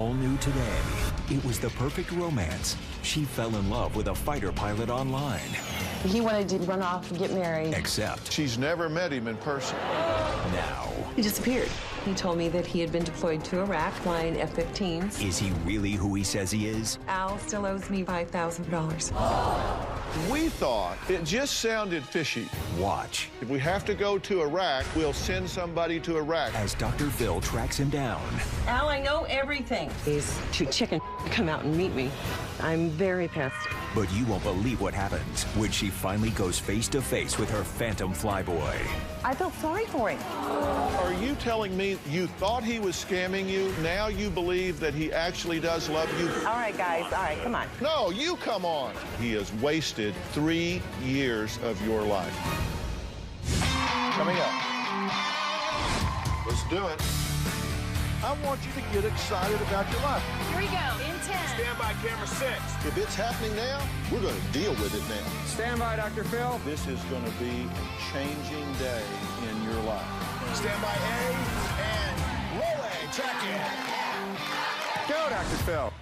All new today. It was the perfect romance. She fell in love with a fighter pilot online. He wanted to run off and get married. Except she's never met him in person. now. He disappeared. He told me that he had been deployed to Iraq flying F-15s. Is he really who he says he is? Al still owes me $5,000. We thought it just sounded fishy. Watch If we have to go to Iraq, we'll send somebody to Iraq. as Dr. Phil tracks him down. Al, I know everything. He's too chicken to come out and meet me. I'm very pissed. But you won't believe what happens when she finally goes face to face with her phantom flyboy. I felt sorry for him. Are you telling me you thought he was scamming you? Now you believe that he actually does love you? All right, guys. All right, come on. No, you come on. He has wasted 3 years of your life. Coming up. Let's do it. I want you to get excited about your life. Here we go, in 10. Stand by, camera 6. If it's happening now, we're going to deal with it now. Stand by, Dr. Phil. This is going to be a changing day in your life. Stand by A, and roll A, track it. Go, Dr. Phil.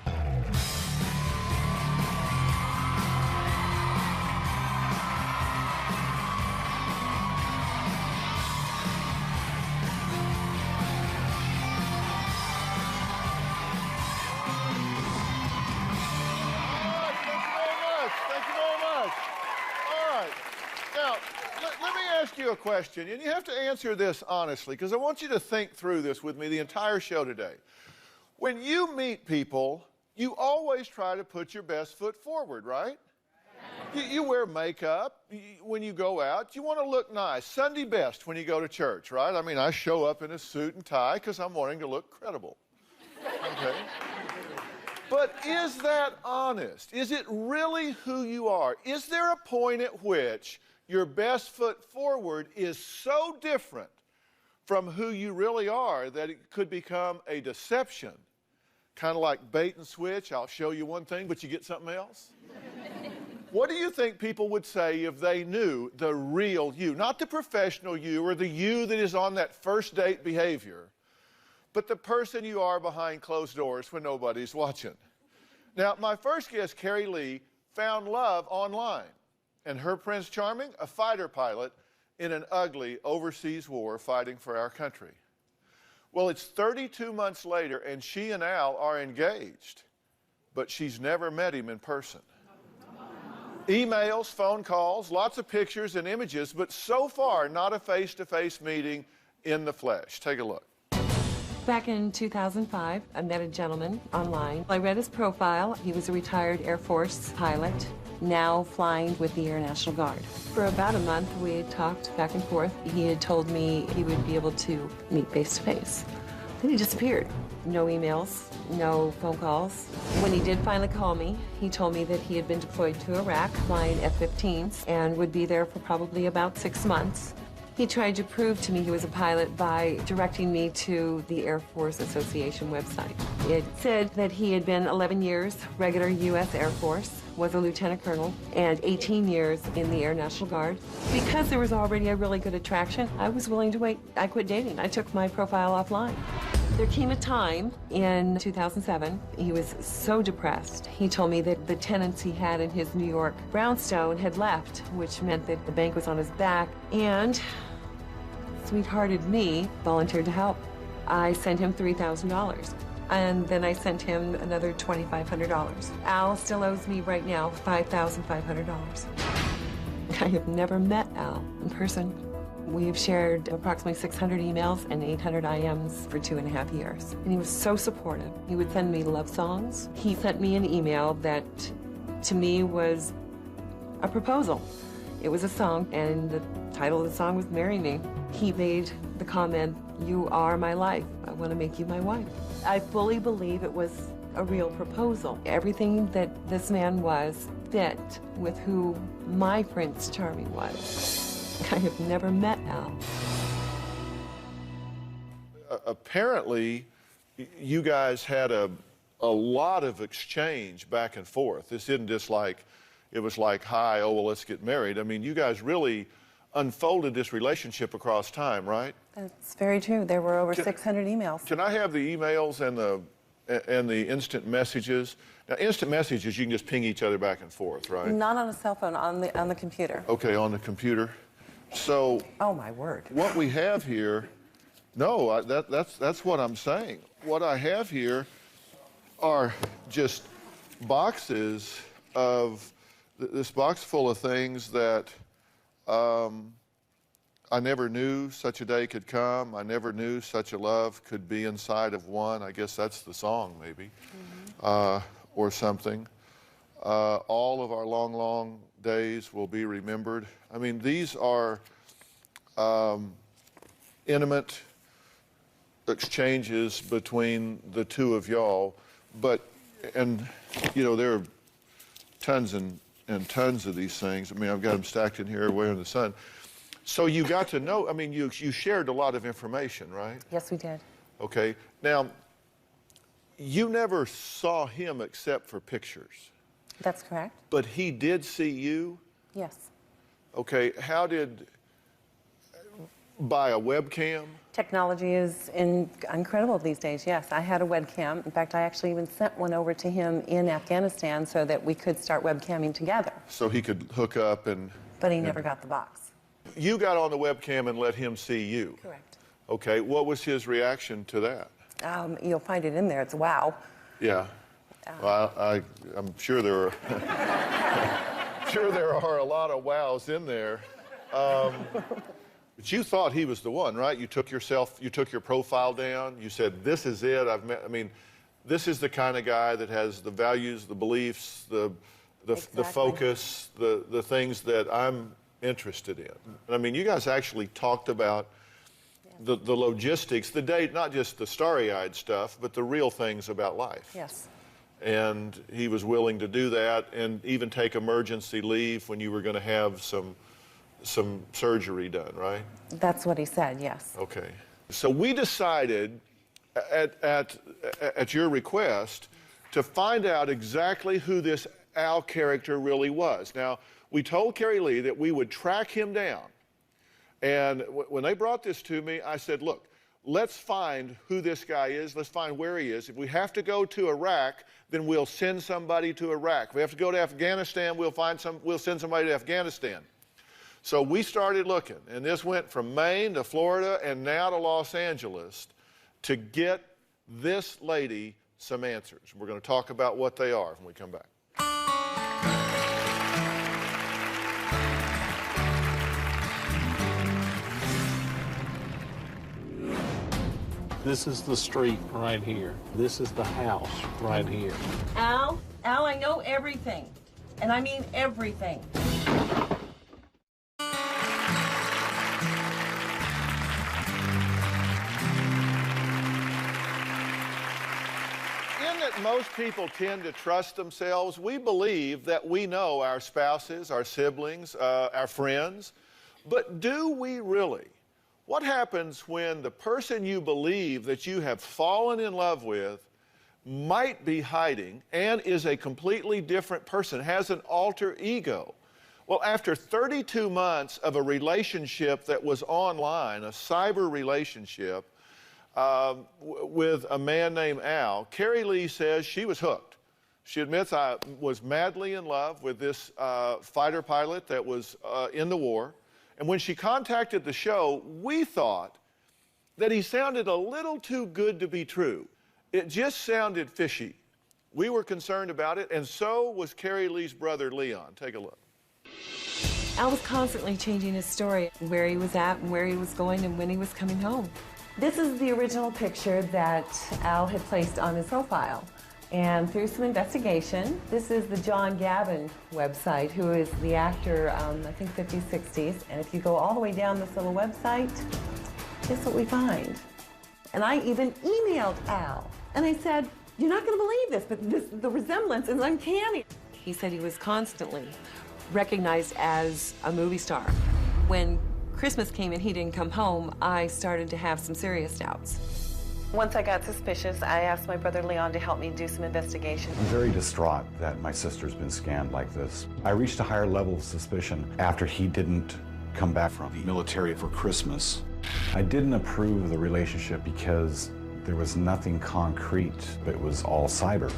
Let me ask you a question, and you have to answer this honestly, because I want you to think through this with me the entire show today. When you meet people, you always try to put your best foot forward, right? You wear makeup when you go out. You want to look nice. Sunday best when you go to church, right? I mean, I show up in a suit and tie because I'm wanting to look credible. Okay? But is that honest? Is it really who you are? Is there a point at which your best foot forward is so different from who you really are that it could become a deception? Kind of like bait and switch. I'll show you one thing, but you get something else. What do you think people would say if they knew the real you? Not the professional you or the you that is on that first date behavior, but the person you are behind closed doors when nobody's watching. Now, my first guest, Carrie Lee, found love online. And her Prince Charming, a fighter pilot in an ugly overseas war fighting for our country. Well, it's 32 months later, and she and Al are engaged, but she's never met him in person. Emails, phone calls, lots of pictures and images, but so far, not a face-to-face meeting in the flesh. Take a look. Back in 2005, I met a gentleman online. I read his profile. He was a retired Air Force pilot, now flying with the Air National Guard. For about a month, we had talked back and forth. He had told me he would be able to meet face-to-face. Then he disappeared. No emails, no phone calls. When he did finally call me, he told me that he had been deployed to Iraq flying F-15s and would be there for probably about 6 months. He tried to prove to me he was a pilot by directing me to the Air Force Association website. It said that he had been 11 years regular U.S. Air Force, was a lieutenant colonel, and 18 years in the Air National Guard. Because there was already a really good attraction, I was willing to wait. I quit dating. I took my profile offline. There came a time in 2007, he was so depressed. He told me that the tenants he had in his New York brownstone had left, which meant that the bank was on his back, and sweethearted me volunteered to help. I sent him $3,000, and then I sent him another $2,500. Al still owes me right now $5,500. I have never met Al in person. We've shared approximately 600 emails and 800 IMs for 2.5 years. And he was so supportive. He would send me love songs. He sent me an email that, to me, was a proposal. It was a song, and the title of the song was Marry Me. He made the comment, "You are my life. I want to make you my wife." I fully believe it was a real proposal. Everything that this man was fit with who my Prince Charming was. I have never met Al. Apparently, you guys had a lot of exchange back and forth. This isn't just like, it was like, hi, oh, well, let's get married. I mean, you guys really unfolded this relationship across time, right? That's very true. There were over 600 emails. Can I have the emails and the and the instant messages. Now, instant messages, you can just ping each other back and forth, right? Not on a cell phone, on the computer. Okay, on the computer. So. Oh, my word. What we have here, no, that's what I'm saying. What I have here are just boxes of, this box full of things that I never knew such a day could come. I never knew such a love could be inside of one. I guess that's the song, maybe, or something. All of our long, long days will be remembered. I mean, these are intimate exchanges between the two of y'all, and you know, there are tons and tons of these things. I mean, I've got them stacked in here everywhere in the sun. So you got to know, I mean, you shared a lot of information, right? Yes, we did. Okay. Now, you never saw him except for pictures. That's correct. But he did see you? Yes. Okay. How did, by a webcam? Technology is incredible these days, yes. I had a webcam. In fact, I actually even sent one over to him in Afghanistan so that we could start webcamming together. So he could hook up and... But he never got the box. You got on the webcam and let him see you? Correct. Okay. What was his reaction to that? You'll find it in there. It's wow. Yeah. Well, I'm sure there are, sure there are a lot of wows in there. But you thought he was the one, right? You took your profile down. You said, this is it. I mean, this is the kind of guy that has the values, the beliefs, the focus, the things that I'm interested in. I mean, you guys actually talked about the logistics, the date, not just the starry-eyed stuff, but the real things about life. Yes. And he was willing to do that and even take emergency leave when you were going to have some surgery done, right? That's what he said, yes. Okay. So we decided at your request to find out exactly who this Al character really was. Now, we told Carrie Lee that we would track him down. And when they brought this to me, I said, look, let's find who this guy is. Let's find where he is. If we have to go to Iraq, then we'll send somebody to Iraq. If we have to go to Afghanistan, we'll send somebody to Afghanistan. So we started looking, and this went from Maine to Florida and now to Los Angeles to get this lady some answers. We're going to talk about what they are when we come back. This is the street right here. This is the house right here. Al, I know everything. And I mean everything. Most people tend to trust themselves. We believe that we know our spouses, our siblings, our friends, but do we really? What happens when the person you believe that you have fallen in love with might be hiding and is a completely different person, has an alter ego? Well, after 32 months of a relationship that was online, a cyber relationship, with a man named Al, Carrie Lee says she was hooked. She admits, I was madly in love with this fighter pilot that was in the war. And when she contacted the show, we thought that he sounded a little too good to be true. It just sounded fishy. We were concerned about it, and so was Carrie Lee's brother, Leon. Take a look. Al was constantly changing his story, where he was at and where he was going and when he was coming home. This is the original picture that Al had placed on his profile. And through some investigation, this is the John Gavin website, who is the actor, I think 50s, 60s. And if you go all the way down this little website, guess what we find? And I even emailed Al. And I said, you're not going to believe this, but the resemblance is uncanny. He said he was constantly recognized as a movie star. When Christmas came and he didn't come home, I started to have some serious doubts. Once I got suspicious, I asked my brother Leon to help me do some investigation. I'm very distraught that my sister's been scammed like this. I reached a higher level of suspicion after he didn't come back from the military for Christmas. I didn't approve of the relationship because There was nothing concrete. It was all cyber.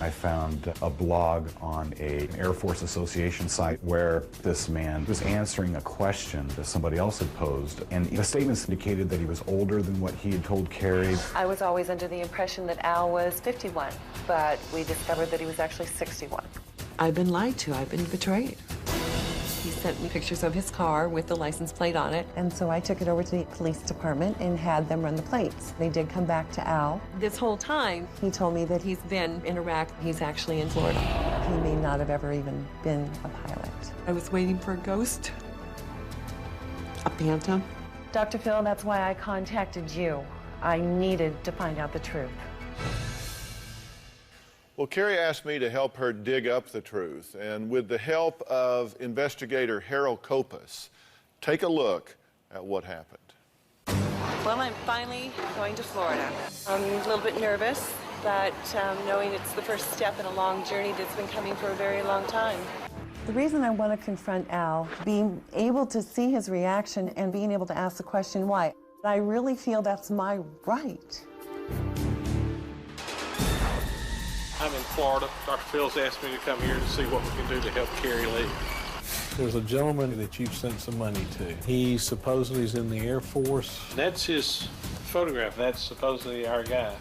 I found a blog on an Air Force Association site where this man was answering a question that somebody else had posed, and the statements indicated that he was older than what he had told Carrie. I was always under the impression that Al was 51, but we discovered that he was actually 61. I've been lied to. I've been betrayed. He sent me pictures of his car with the license plate on it, and so I took it over to the police department and had them run the plates. They did come back to Al. This whole time, he told me that he's been in Iraq. He's actually in Florida. He may not have ever even been a pilot. I was waiting for a ghost, a phantom. Dr. Phil, that's why I contacted you. I needed to find out the truth. Well, Carrie asked me to help her dig up the truth, and with the help of investigator Harold Kopus, take a look at what happened. Well, I'm finally going to Florida. I'm a little bit nervous, but knowing it's the first step in a long journey that's been coming for a very long time. The reason I want to confront Al, being able to see his reaction and being able to ask the question why, I really feel that's my right. I'm in Florida. Dr. Phil's asked me to come here to see what we can do to help Carrie Lee. There's a gentleman that you've sent some money to. He supposedly is in the Air Force. That's his photograph. That's supposedly our guy.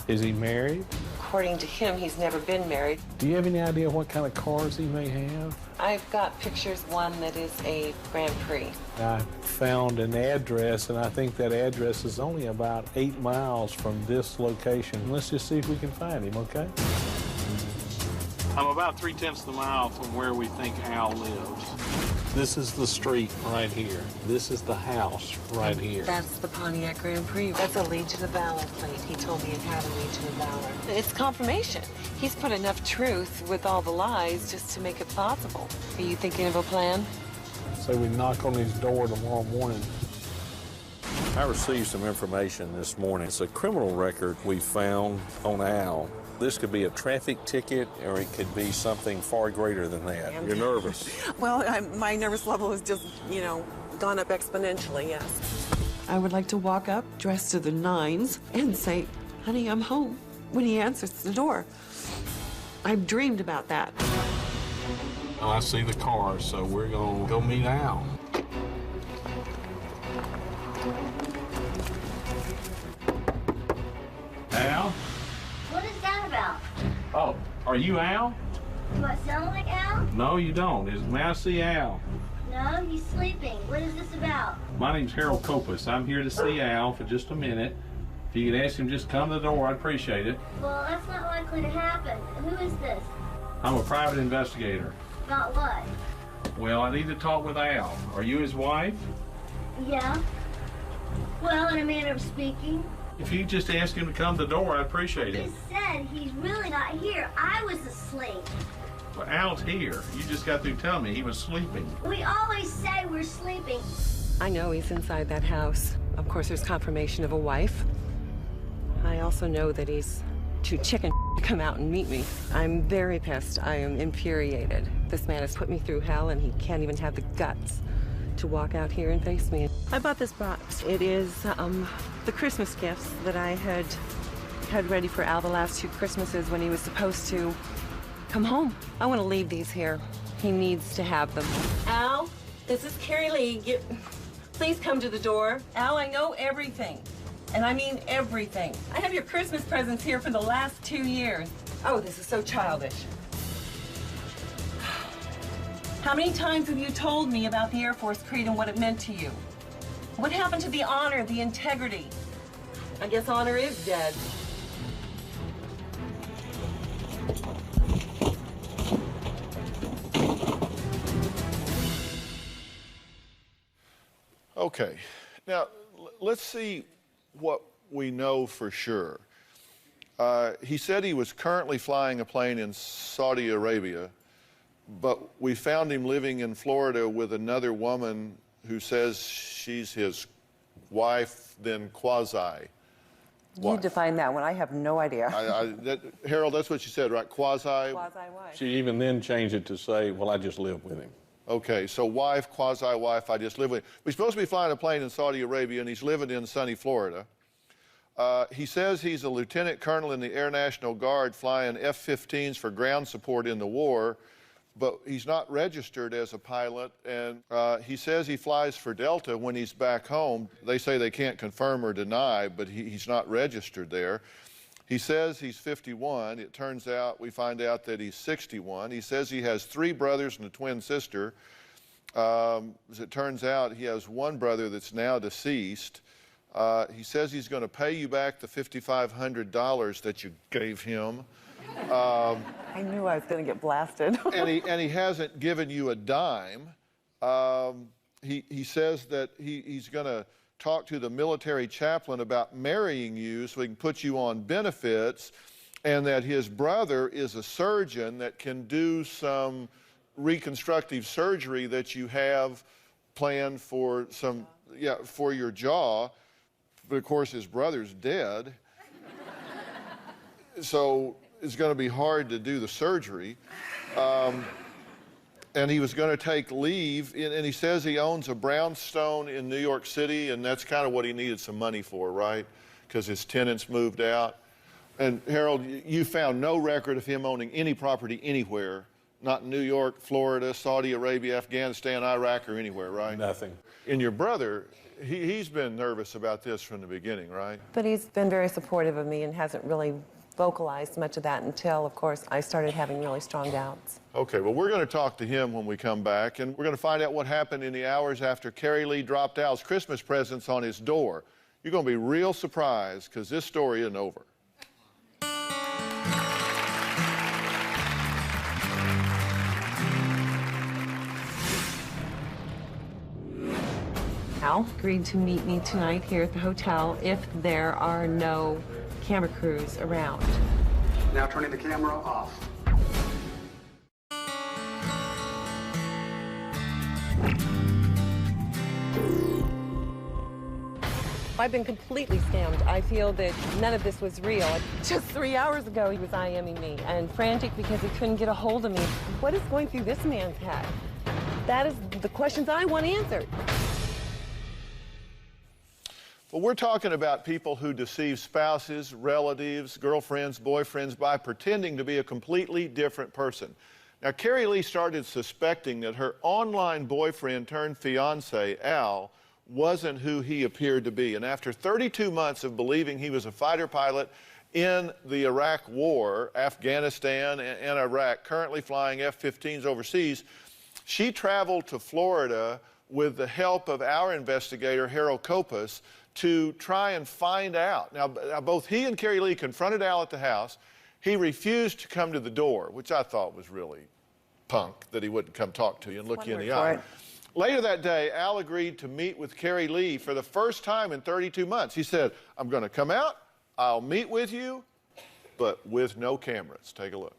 Is he married? According to him, he's never been married. Do you have any idea what kind of cars he may have? I've got pictures, one that is a Grand Prix. I found an address, and I think that address is only about 8 miles from this location. Let's just see if we can find him, okay? I'm about 3/10 of a mile from where we think Al lives. This is the street right here. This is the house right here. That's the Pontiac Grand Prix. That's a Legion of Valor plate. He told me it had a Legion of Valor. It's confirmation. He's put enough truth with all the lies just to make it possible. Are you thinking of a plan? So we knock on his door tomorrow morning. I received some information this morning. It's a criminal record we found on Al. This could be a traffic ticket, or it could be something far greater than that. You're nervous. Well, my nervous level has just, gone up exponentially, yes. I would like to walk up, dressed to the nines, and say, honey, I'm home, when he answers the door. I've dreamed about that. Oh, I see the car, so we're gonna go meet Al. Al? What is that about? Oh, are you Al? Do I sound like Al? No, you don't. May I see Al? No, he's sleeping. What is this about? My name's Harold Kopus. I'm here to see Al for just a minute. If you could ask him just come to the door, I'd appreciate it. Well, that's not likely to happen. Who is this? I'm a private investigator. About what? Well, I need to talk with Al. Are you his wife? Yeah. Well, in a manner of speaking. If you just ask him to come to the door, I'd appreciate it. He said he's really not here. I was asleep. Well, Al's here. You just got through telling me he was sleeping. We always say we're sleeping. I know he's inside that house. Of course, there's confirmation of a wife. I also know that he's too chicken to come out and meet me. I'm very pissed. I am infuriated. This man has put me through hell, and he can't even have the guts to walk out here and face me. I bought this box. It is the Christmas gifts that I had ready for Al the last 2 Christmases when he was supposed to come home. I want to leave these here. He needs to have them. Al, this is Carrie Lee. Please come to the door. Al, I know everything. And I mean everything. I have your Christmas presents here for the last 2 years. Oh, this is so childish. How many times have you told me about the Air Force Creed and what it meant to you? What happened to the honor, the integrity? I guess honor is dead. Okay, now let's see what we know for sure. He said he was currently flying a plane in Saudi Arabia, but we found him living in Florida with another woman who says she's his wife, then quasi. You define that one. I have no idea. Harold, that's what you said, right? Quasi? Quasi-wife. She even then changed it to say, well, I just live with him. Okay, so wife, quasi-wife, I just live with him. We're supposed to be flying a plane in Saudi Arabia, and he's living in sunny Florida. He says he's a lieutenant colonel in the Air National Guard flying F-15s for ground support in the war, but he's not registered as a pilot, and he says he flies for Delta when he's back home. They say they can't confirm or deny, but he's not registered there. He says he's 51. It turns out, we find out that he's 61. He says he has 3 brothers and a twin sister. As it turns out, he has one brother that's now deceased. He says he's going to pay you back the $5,500 that you gave him. I knew I was going to get blasted. and he hasn't given you a dime. He says that he's going to talk to the military chaplain about marrying you so he can put you on benefits, and that his brother is a surgeon that can do some reconstructive surgery that you have planned for for your jaw. But of course, his brother's dead. So it's going to be hard to do the surgery. And he was going to take leave, and he says he owns a brownstone in New York City, and that's kind of what he needed some money for, right? Because his tenants moved out. And Harold, you found no record of him owning any property anywhere, not in New York, Florida, Saudi Arabia, Afghanistan, Iraq, or anywhere, right? Nothing. And your brother, he's been nervous about this from the beginning, right? But he's been very supportive of me and hasn't really vocalized much of that until, of course, I started having really strong doubts. Okay, well, we're going to talk to him when we come back, and we're going to find out what happened in the hours after Carrie Lee dropped Al's Christmas presents on his door. You're going to be real surprised, because this story isn't over. Al agreed to meet me tonight here at the hotel if there are no camera crews around. Now turning the camera off. I've been completely scammed. I feel that none of this was real. Just 3 hours ago, he was IMing me and frantic because he couldn't get a hold of me. What is going through this man's head? That is the questions I want answered. Well, we're talking about people who deceive spouses, relatives, girlfriends, boyfriends by pretending to be a completely different person. Now, Carrie Lee started suspecting that her online boyfriend turned fiance, Al, wasn't who he appeared to be. And after 32 months of believing he was a fighter pilot in the Iraq War, Afghanistan and Iraq, currently flying F-15s overseas, she traveled to Florida with the help of our investigator, Harold Kopus, to try and find out. Now, both he and Carrie Lee confronted Al at the house. He refused to come to the door, which I thought was really punk, that he wouldn't come talk to you and look you in the eye. Later that day, Al agreed to meet with Carrie Lee for the first time in 32 months. He said, I'm going to come out, I'll meet with you, but with no cameras. Take a look.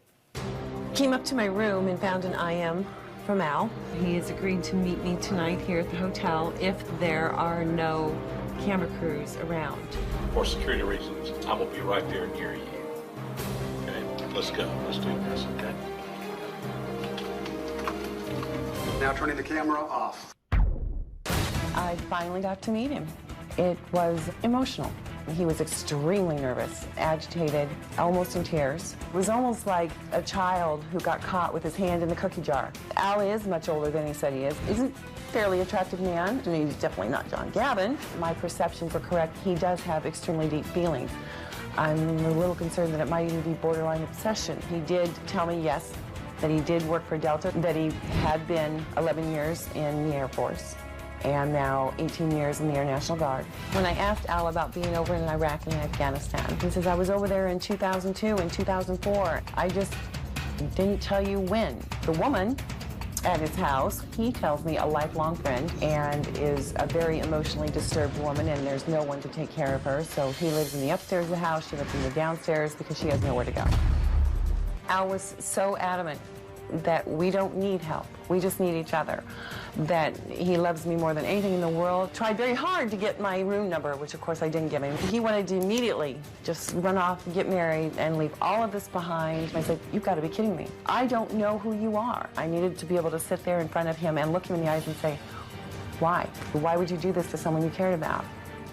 Came up to my room and found an IM from Al. He has agreed to meet me tonight here at the hotel if there are no camera crews around. For security reasons, I'm going to be right there near you. Okay, let's go. Let's do this, okay? Now turning the camera off. I finally got to meet him. It was emotional. He was extremely nervous, agitated, almost in tears. It was almost like a child who got caught with his hand in the cookie jar. Al is much older than he said he is. He's a fairly attractive man, and he's definitely not John Gavin. My perceptions were correct. He does have extremely deep feelings. I'm a little concerned that it might even be borderline obsession. He did tell me, yes, that he did work for Delta, that he had been 11 years in the Air Force, and now 18 years in the Air National Guard. When I asked Al about being over in Iraq and Afghanistan, he says, I was over there in 2002 and 2004. I just didn't tell you when. The woman at his house, he tells me, a lifelong friend, and is a very emotionally disturbed woman, and there's no one to take care of her, so he lives in the upstairs of the house, she lives in the downstairs because she has nowhere to go. Al was so adamant that we don't need help. We just need each other. That he loves me more than anything in the world. Tried very hard to get my room number, which of course I didn't give him. He wanted to immediately just run off and get married and leave all of this behind. I said, you've got to be kidding me. I don't know who you are. I needed to be able to sit there in front of him and look him in the eyes and say, why? Why would you do this to someone you cared about?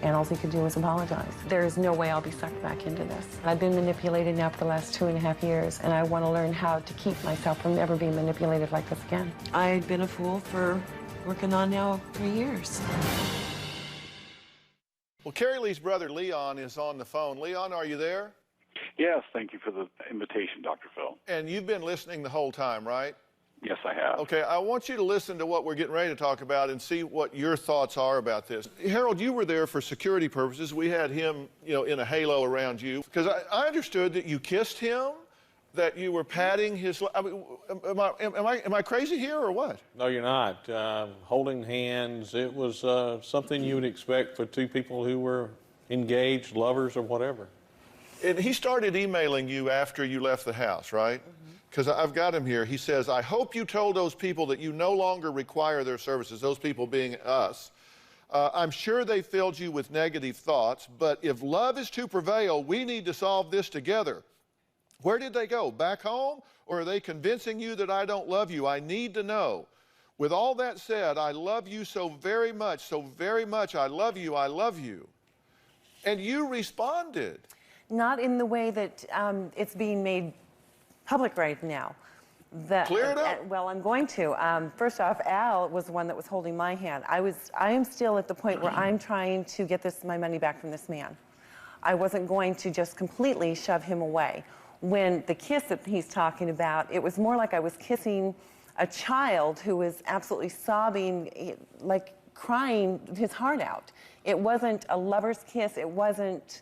And all he could do was apologize. There is no way I'll be sucked back into this. I've been manipulated now for the last 2.5 years, and I want to learn how to keep myself from ever being manipulated like this again. I had been a fool for working on now 3 years. Well, Carrie Lee's brother, Leon, is on the phone. Leon, are you there? Yes, thank you for the invitation, Dr. Phil. And you've been listening the whole time, right? Yes, I have. Okay, I want you to listen to what we're getting ready to talk about and see what your thoughts are about this. Harold, you were there for security purposes. We had him, in a halo around you. Because I understood that you kissed him, that you were patting his... I mean, am I crazy here or what? No, you're not. Holding hands, it was something you would expect for two people who were engaged, lovers, or whatever. And he started emailing you after you left the house, right? Because I've got him here. He says, I hope you told those people that you no longer require their services, those people being us. I'm sure they filled you with negative thoughts, but if love is to prevail, we need to solve this together. Where did they go? Back home? Or are they convincing you that I don't love you? I need to know. With all that said, I love you so very much, I love you, I love you. And you responded. Not in the way that it's being made public right now. Clear it up. Well, I'm going to. First off, Al was the one that was holding my hand. I am still at the point where I'm trying to get my money back from this man. I wasn't going to just completely shove him away. When the kiss that he's talking about, it was more like I was kissing a child who was absolutely sobbing, like crying his heart out. It wasn't a lover's kiss. It wasn't...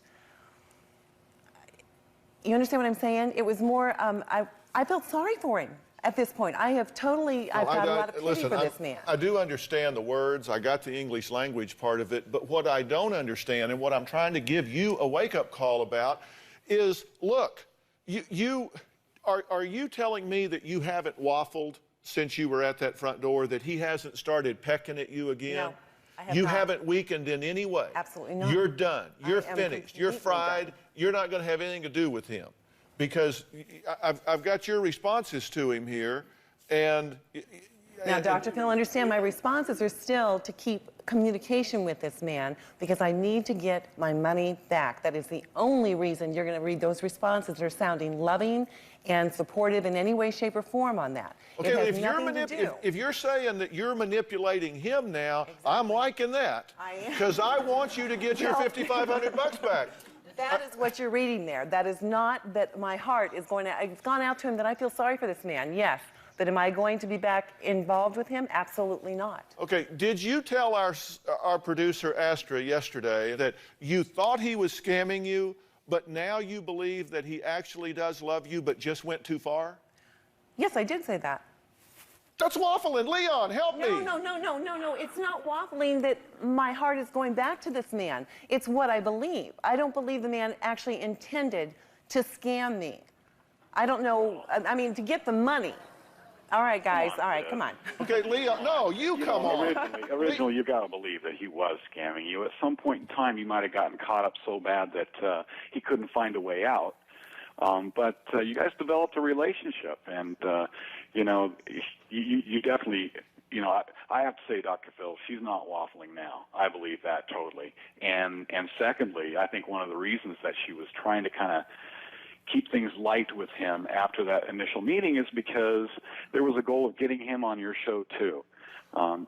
You understand what I'm saying? It was more, I felt sorry for him at this point. I've got a lot of pity for this man. I do understand the words. I got the English language part of it. But what I don't understand and what I'm trying to give you a wake-up call about is, look, are you telling me that you haven't waffled since you were at that front door, that he hasn't started pecking at you again? No, I have you not. Haven't weakened in any way? Absolutely not. You're done. You're finished. You're fried. Done. You're not going to have anything to do with him. Because I've got your responses to him here, and... Now, Dr. Phil, understand my responses are still to keep communication with this man because I need to get my money back. That is the only reason you're going to read those responses. They're sounding loving and supportive in any way, shape, or form on that. Okay, if you're saying that you're manipulating him now, exactly. I'm liking that. I am. Because I want you to get your $5,500 back. That is what you're reading there. That is not that my heart is going to... It's gone out to him that I feel sorry for this man, yes. But am I going to be back involved with him? Absolutely not. Okay, did you tell our producer, Astra, yesterday that you thought he was scamming you, but now you believe that he actually does love you, but just went too far? Yes, I did say that. That's waffling. Leon, help me. No. It's not waffling that my heart is going back to this man. It's what I believe. I don't believe the man actually intended to scam me. I don't know. I mean, to get the money. All right, guys. All right, come on. Okay, Leon. No, you come on. Originally, you got to believe that he was scamming you. At some point in time, you might have gotten caught up so bad that he couldn't find a way out. But you guys developed a relationship, and you definitely, I have to say, Dr. Phil, she's not waffling now. I believe that totally. And secondly, I think one of the reasons that she was trying to kind of keep things light with him after that initial meeting is because there was a goal of getting him on your show too.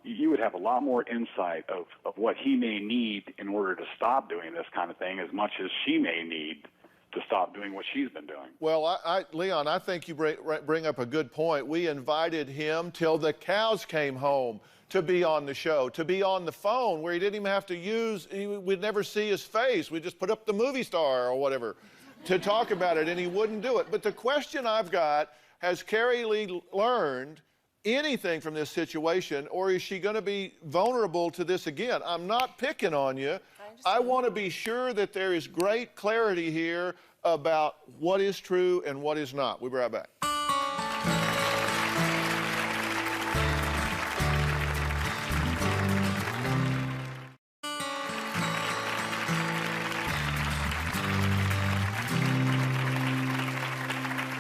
You would have a lot more insight of what he may need in order to stop doing this kind of thing as much as she may need to stop doing what she's been doing. Well, Leon, I think you bring up a good point. We invited him till the cows came home to be on the show, to be on the phone where he didn't even have to we'd never see his face. We'd just put up the movie star or whatever to talk about it, and he wouldn't do it. But the question I've got, has Carrie Lee learned anything from this situation, or is she going to be vulnerable to this again? I'm not picking on you. I want to be sure that there is great clarity here about what is true and what is not. We'll be right back.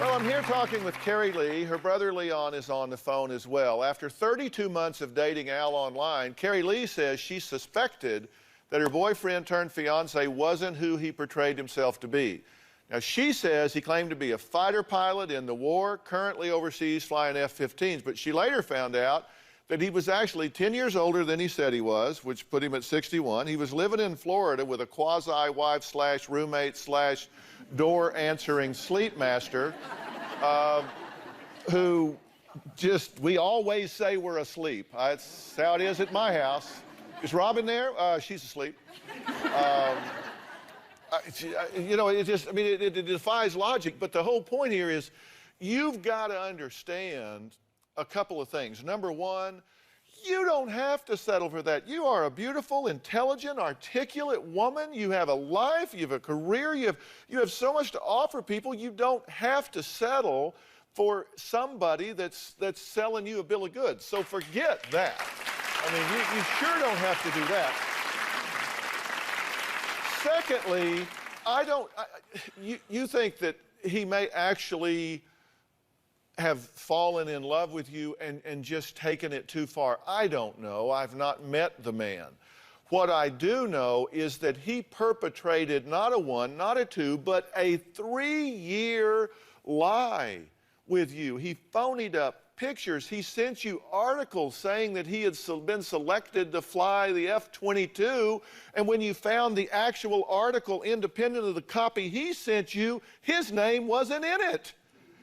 Well, I'm here talking with Carrie Lee. Her brother Leon is on the phone as well. After 32 months of dating Al online, Carrie Lee says she suspected that her boyfriend turned fiance wasn't who he portrayed himself to be. Now, she says he claimed to be a fighter pilot in the war, currently overseas flying F-15s, but she later found out that he was actually 10 years older than he said he was, which put him at 61. He was living in Florida with a quasi-wife slash roommate slash door-answering sleep master who just, we always say we're asleep. That's how it is at my house. Is Robin there? She's asleep. You know, it just, I mean, it defies logic, but the whole point here is you've got to understand a couple of things. Number one, you don't have to settle for that. You are a beautiful, intelligent, articulate woman. You have a life, you have a career, you have so much to offer people. You don't have to settle for somebody that's selling you a bill of goods. So forget that. I mean, you sure don't have to do that. Secondly, you think that he may actually have fallen in love with you and just taken it too far. I don't know. I've not met the man. What I do know is that he perpetrated not a one, not a two, but a 3-year lie with you. He phonied up pictures. He sent you articles saying that he had been selected to fly the F-22, and when you found the actual article independent of the copy he sent you, his name wasn't in it.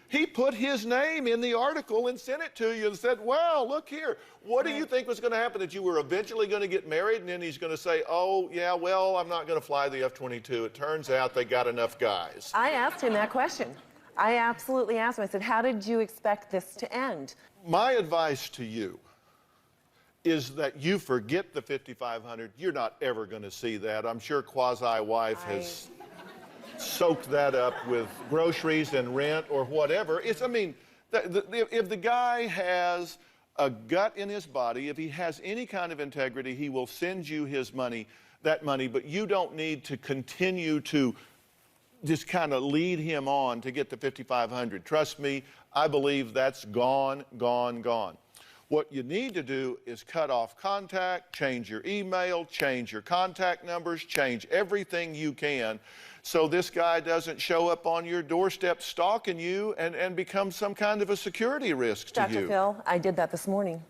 He put his name in the article and sent it to you and said, well, look here, what do you think was going to happen? That you were eventually going to get married, and then he's going to say, oh, yeah, well, I'm not going to fly the F-22. It turns out they got enough guys. I asked him that question. I absolutely asked him. I said, how did you expect this to end? My advice to you is that you forget the 5,500. You're not ever going to see that. I'm sure quasi-wife has soaked that up with groceries and rent or whatever. I mean, if the guy has a gut in his body, if he has any kind of integrity, he will send you his money, that money, but you don't need to continue to just kind of lead him on to get the 5,500. Trust me, I believe that's gone, gone, gone. What you need to do is cut off contact, change your email, change your contact numbers, change everything you can so this guy doesn't show up on your doorstep stalking you and become some kind of a security risk to you. Dr. Phil, I did that this morning.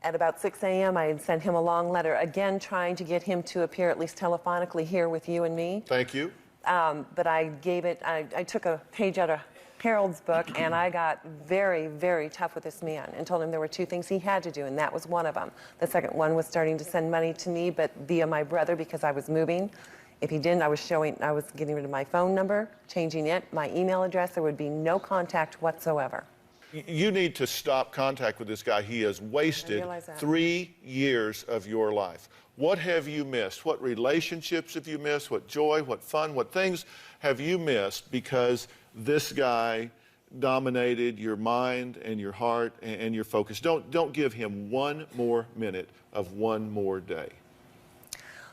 At about 6 a.m., I had sent him a long letter, again trying to get him to appear at least telephonically here with you and me. Thank you. But I took a page out of Harold's book, and I got very, very tough with this man and told him there were 2 things he had to do, and that was one of them. The second one was starting to send money to me, but via my brother because I was moving. If he didn't, I was getting rid of my phone number, changing it, my email address. There would be no contact whatsoever. You need to stop contact with this guy. He has wasted 3 years of your life. What have you missed? What relationships have you missed? What joy, what fun, what things have you missed because this guy dominated your mind and your heart and your focus? Don't give him one more minute of one more day.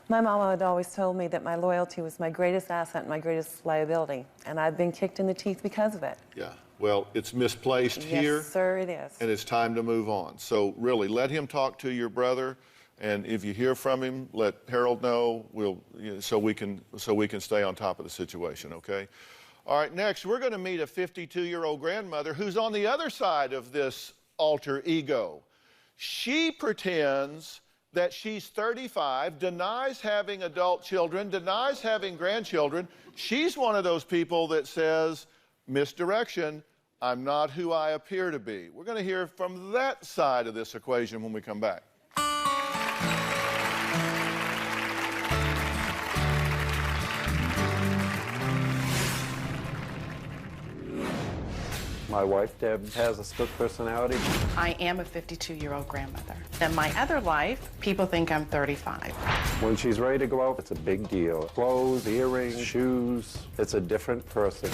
My mama had always told me that my loyalty was my greatest asset and my greatest liability, and I've been kicked in the teeth because of it. Yeah, well, it's misplaced here. Yes, sir, it is. And it's time to move on. So really, let him talk to your brother. And if you hear from him, let Harold know. So we can stay on top of the situation, okay? All right, next, we're going to meet a 52-year-old grandmother who's on the other side of this alter ego. She pretends that she's 35, denies having adult children, denies having grandchildren. She's one of those people that says, misdirection, I'm not who I appear to be. We're going to hear from that side of this equation when we come back. My wife, Deb, has a split personality. I am a 52-year-old grandmother. In my other life, people think I'm 35. When she's ready to go out, it's a big deal. Clothes, earrings, shoes, it's a different person.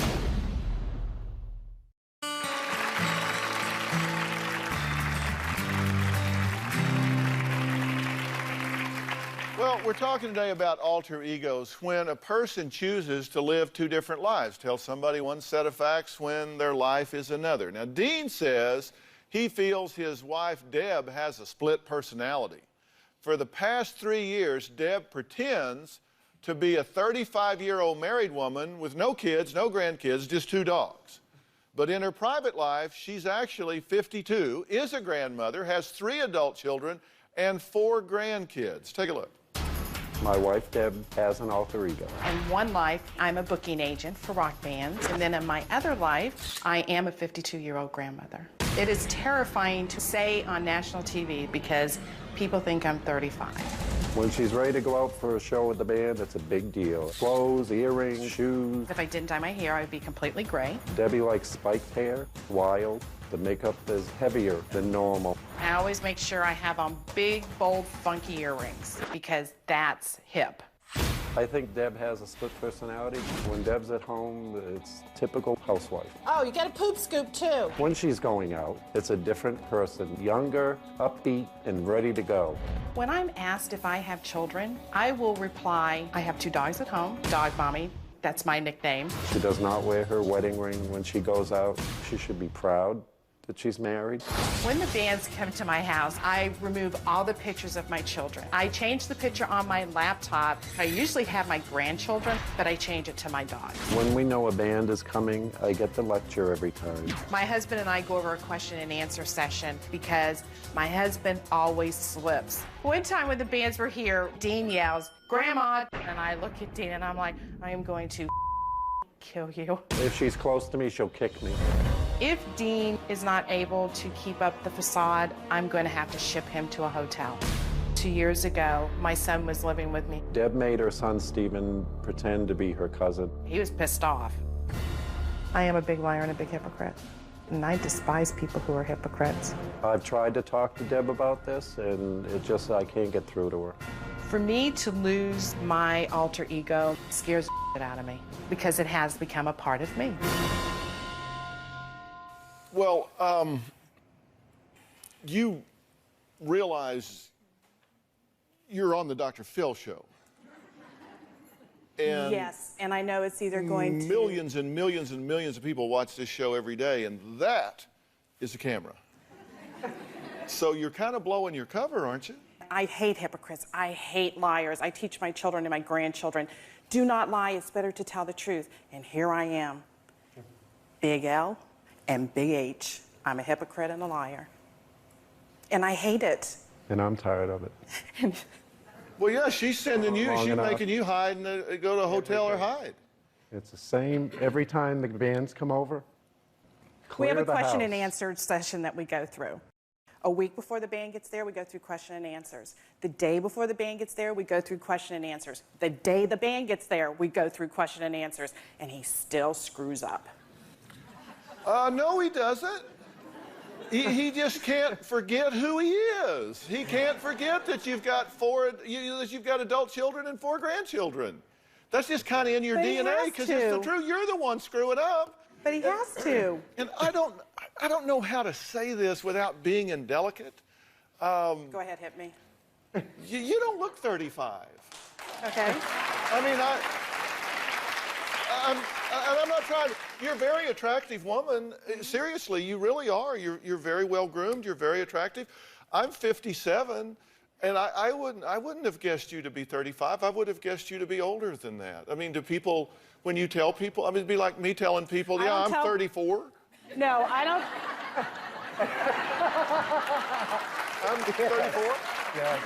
Well, we're talking today about alter egos, when a person chooses to live 2 different lives, tell somebody one set of facts when their life is another. Now, Dean says he feels his wife, Deb, has a split personality. For the past 3 years, Deb pretends to be a 35-year-old married woman with no kids, no grandkids, just 2 dogs. But in her private life, she's actually 52, is a grandmother, has 3 adult children, and 4 grandkids. Take a look. My wife, Deb, has an alter ego. In one life, I'm a booking agent for rock bands. And then in my other life, I am a 52-year-old grandmother. It is terrifying to say on national TV because people think I'm 35. When she's ready to go out for a show with the band, it's a big deal. Clothes, earrings, shoes. If I didn't dye my hair, I would be completely gray. Debbie likes spiked hair, wild. The makeup is heavier than normal. I always make sure I have on big, bold, funky earrings because that's hip. I think Deb has a split personality. When Deb's at home, it's typical housewife. Oh, you got a poop scoop too. When she's going out, it's a different person, younger, upbeat, and ready to go. When I'm asked if I have children, I will reply, I have 2 dogs at home, Dog Mommy. That's my nickname. She does not wear her wedding ring when she goes out. She should be proud that she's married. When the bands come to my house, I remove all the pictures of my children. I change the picture on my laptop. I usually have my grandchildren, but I change it to my dog. When we know a band is coming, I get the lecture every time. My husband and I go over a question and answer session because my husband always slips. One time when the bands were here, Dean yells, "Grandma!" And I look at Dean and I'm like, I am going to kill you. If she's close to me, she'll kick me. If Dean is not able to keep up the facade, I'm going to have to ship him to a hotel. 2 years ago, my son was living with me. Deb made her son, Stephen, pretend to be her cousin. He was pissed off. I am a big liar and a big hypocrite. And I despise people who are hypocrites. I've tried to talk to Deb about this, and I can't get through to her. For me to lose my alter ego scares the shit out of me because it has become a part of me. Well, you realize you're on the Dr. Phil show. And yes, and I know it's either going to... Millions and millions and millions of people watch this show every day, and that is the camera. So you're kind of blowing your cover, aren't you? I hate hypocrites. I hate liars. I teach my children and my grandchildren, do not lie, it's better to tell the truth. And here I am, big L and big H. I'm a hypocrite and a liar. And I hate it. And I'm tired of it. Well, yeah, she's sending you, she's making you hide and go to a hotel or hide. It's the same every time the bands come over. We have a question and answer session that we go through. A week before the band gets there, we go through question and answers. The day before the band gets there, we go through question and answers. The day the band gets there, we go through question and answers. And he still screws up. No, he doesn't. He just can't forget who he is. He can't forget that you've got you've got adult children and 4 grandchildren. That's just kind of in your DNA because it's the truth. You're the one screwing up. But he has to. And I don't know how to say this without being indelicate. Go ahead, hit me. You don't look 35. Okay. I mean, I'm not trying to. You're a very attractive woman. Seriously, you really are. You're very well groomed. You're very attractive. I'm 57, and I wouldn't have guessed you to be 35. I would have guessed you to be older than that. I mean, do people, when you tell people, I mean, it'd be like me telling people, yeah, I'm 34. No, I don't. I'm 34. Yeah.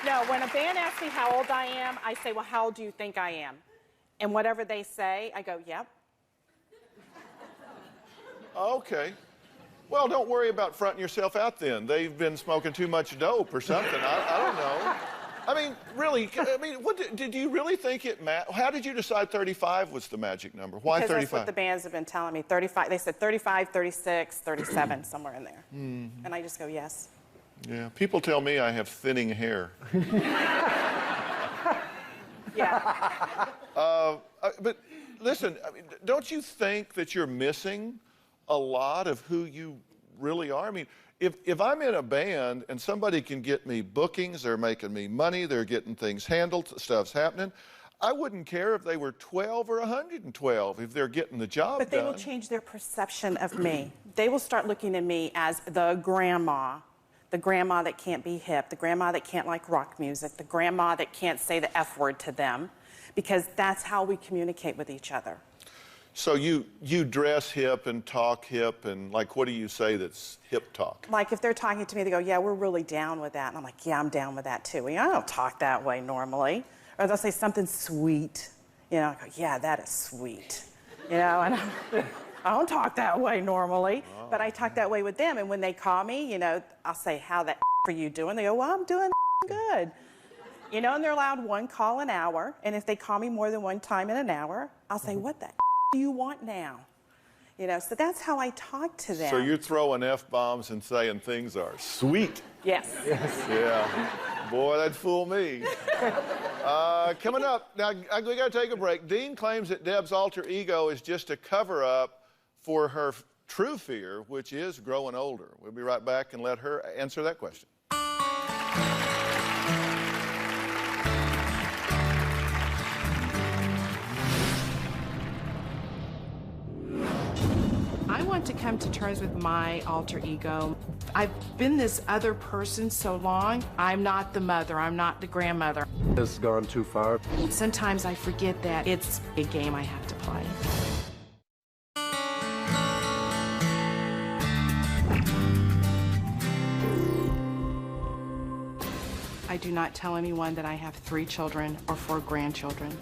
No, when a band asks me how old I am, I say, well, how old do you think I am? And whatever they say, I go, yep. Okay. Well, don't worry about fronting yourself out then. They've been smoking too much dope or something. I don't know. I mean, really, what did you really think it mattered? How did you decide 35 was the magic number? Why because 35? That's what the bands have been telling me. 35, they said 35, 36, 37, somewhere in there. Mm-hmm. And I just go, yes. Yeah, people tell me I have thinning hair. Yeah. But listen, I mean, don't you think that you're missing a lot of who you really are? I mean, if I'm in a band and somebody can get me bookings, they're making me money, they're getting things handled, stuff's happening, I wouldn't care if they were 12 or 112 if they're getting the job done. But they will change their perception of me. They will start looking at me as the grandma, The grandma that can't be hip, the grandma that can't like rock music, the grandma that can't say the F word to them, because that's how we communicate with each other. So you dress hip and talk hip, and like, what do you say that's hip talk? Like if they're talking to me, they go, yeah, we're really down with that. And I'm like, yeah, I'm down with that too. Well, I don't talk that way normally. Or they'll say something sweet. You know, I go, yeah, that is sweet. You know, and I don't talk that way normally, but I talk that way with them. And when they call me, you know, I'll say, how the are you doing? They go, well, I'm doing good. You know, and they're allowed one call an hour. And if they call me more than one time in an hour, I'll say, what the do you want now? You know, so that's how I talk to them. So you're throwing F-bombs and saying things are sweet. Yes. Yeah. Boy, that'd fool me. Coming up, now we got to take a break. Dean claims that Deb's alter ego is just a cover-up for her true fear, which is growing older. We'll be right back and let her answer that question. I want to come to terms with my alter ego. I've been this other person so long. I'm not the mother. I'm not the grandmother. This has gone too far. Sometimes I forget that it's a game I have to play. I do not tell anyone that I have 3 children or 4 grandchildren.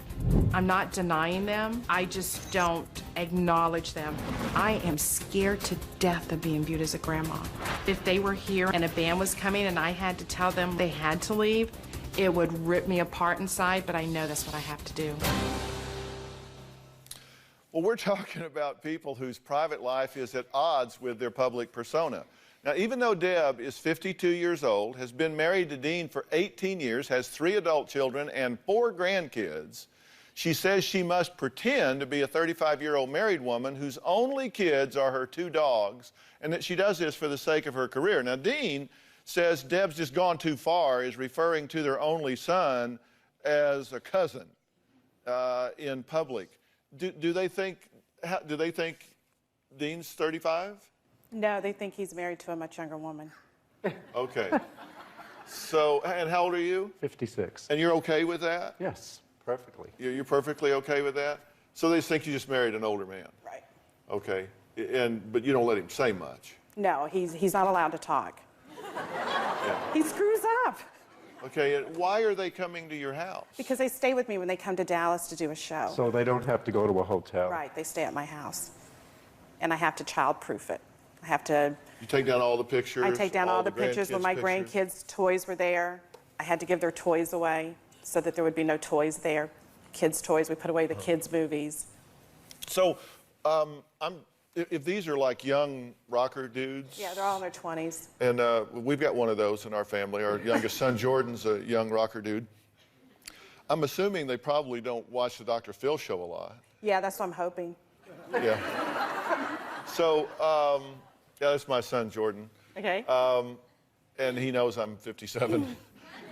I'm not denying them. I just don't acknowledge them. I am scared to death of being viewed as a grandma. If they were here and a band was coming and I had to tell them they had to leave, it would rip me apart inside, but I know that's what I have to do. Well, we're talking about people whose private life is at odds with their public persona. Now, even though Deb is 52 years old, has been married to Dean for 18 years, has 3 adult children and 4 grandkids, she says she must pretend to be a 35-year-old married woman whose only kids are her 2 dogs, and that she does this for the sake of her career. Now, Dean says Deb's just gone too far, is referring to their only son as a cousin in public. Do they think Dean's 35? No, they think he's married to a much younger woman. Okay. So, and how old are you? 56. And you're okay with that? Yes, perfectly. You're perfectly okay with that? So they think you just married an older man? Right. Okay. But you don't let him say much? No, he's not allowed to talk. Yeah. He screws up. Okay, and why are they coming to your house? Because they stay with me when they come to Dallas to do a show. So they don't have to go to a hotel. Right, they stay at my house. And I have to child-proof it. I have to... You take down all the pictures? I take down all the pictures when my grandkids' toys were there. I had to give their toys away so that there would be no toys there. Kids' toys, we put away the kids' movies. So, if these are like young rocker dudes... Yeah, they're all in their 20s. And we've got one of those in our family. Our youngest son, Jordan's a young rocker dude. I'm assuming they probably don't watch the Dr. Phil show a lot. Yeah, that's what I'm hoping. Yeah. So, yeah, that's my son, Jordan. Okay. And he knows I'm 57.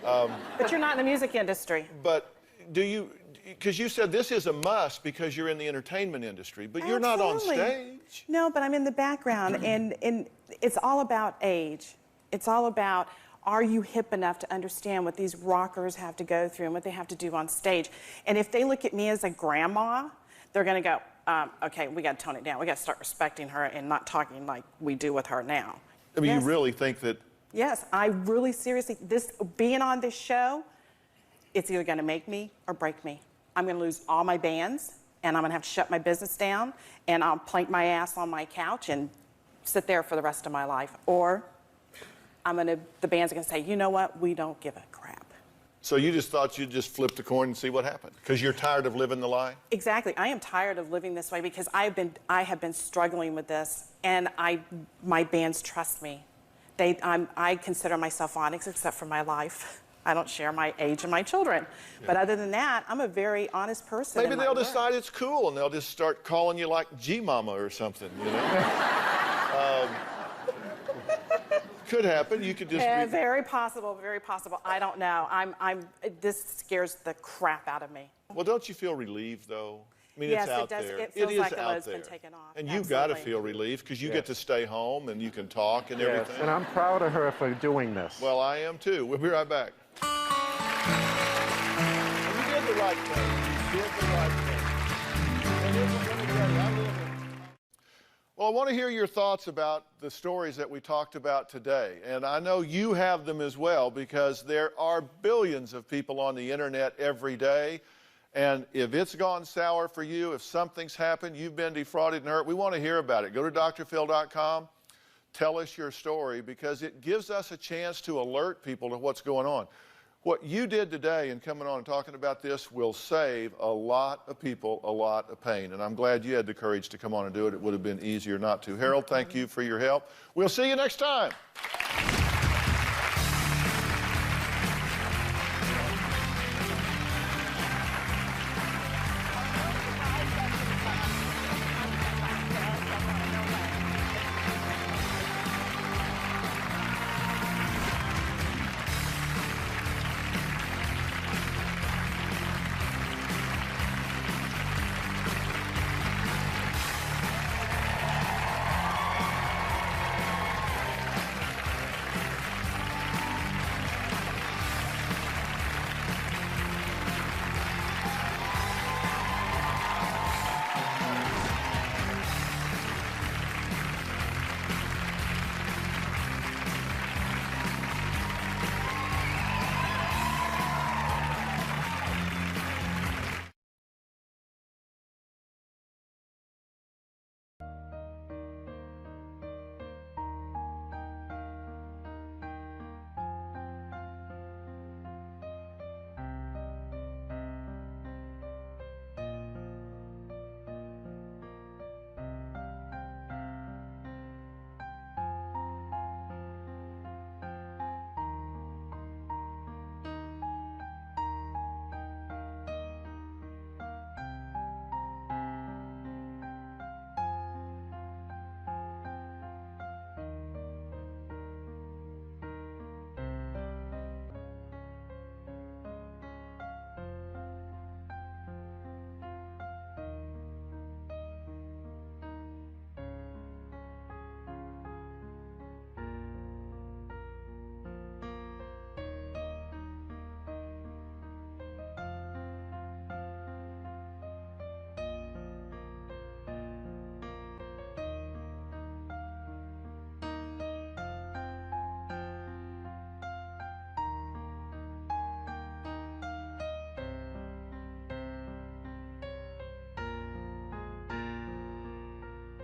But you're not in the music industry. But do you, because you said this is a must because you're in the entertainment industry, but you're not on stage. No, but I'm in the background, and it's all about age. It's all about, are you hip enough to understand what these rockers have to go through and what they have to do on stage? And if they look at me as a grandma, they're going to go, okay, we got to tone it down. We got to start respecting her and not talking like we do with her now. I mean, you really think that? Yes, I really seriously, being on this show, it's either going to make me or break me. I'm going to lose all my bands, and I'm going to have to shut my business down, and I'll plank my ass on my couch and sit there for the rest of my life. Or the bands are going to say, you know what, we don't give a crap. So you just thought you'd just flip the coin and see what happened because you're tired of living the lie? Exactly. I am tired of living this way because I have been struggling with this, and my bands trust me. I consider myself honest except for my life. I don't share my age and my children. Yeah. But other than that, I'm a very honest person. Maybe they'll decide it's cool and they'll just start calling you like G-Mama or something, you know? Could happen. You could just very possible, very possible. I don't know. This scares the crap out of me. Well, don't you feel relieved, though? I mean, Yes, it's out it does. there. It feels is like a out load's been there. taken off. And you've got to Absolutely. feel relief because you Yes. get to stay home and you can talk and Yes, everything. and I'm proud of her for doing this. Well, I am too. We'll be right back. You did the right thing. You did the right thing. And let me tell you, I live in... Well, I want to hear your thoughts about the stories that we talked about today. And I know you have them as well because there are billions of people on the internet every day. And if it's gone sour for you, if something's happened, you've been defrauded and hurt, we want to hear about it. Go to drphil.com. Tell us your story because it gives us a chance to alert people to what's going on. What you did today in coming on and talking about this will save a lot of people a lot of pain. And I'm glad you had the courage to come on and do it. It would have been easier not to. Harold, thank you for your help. We'll see you next time.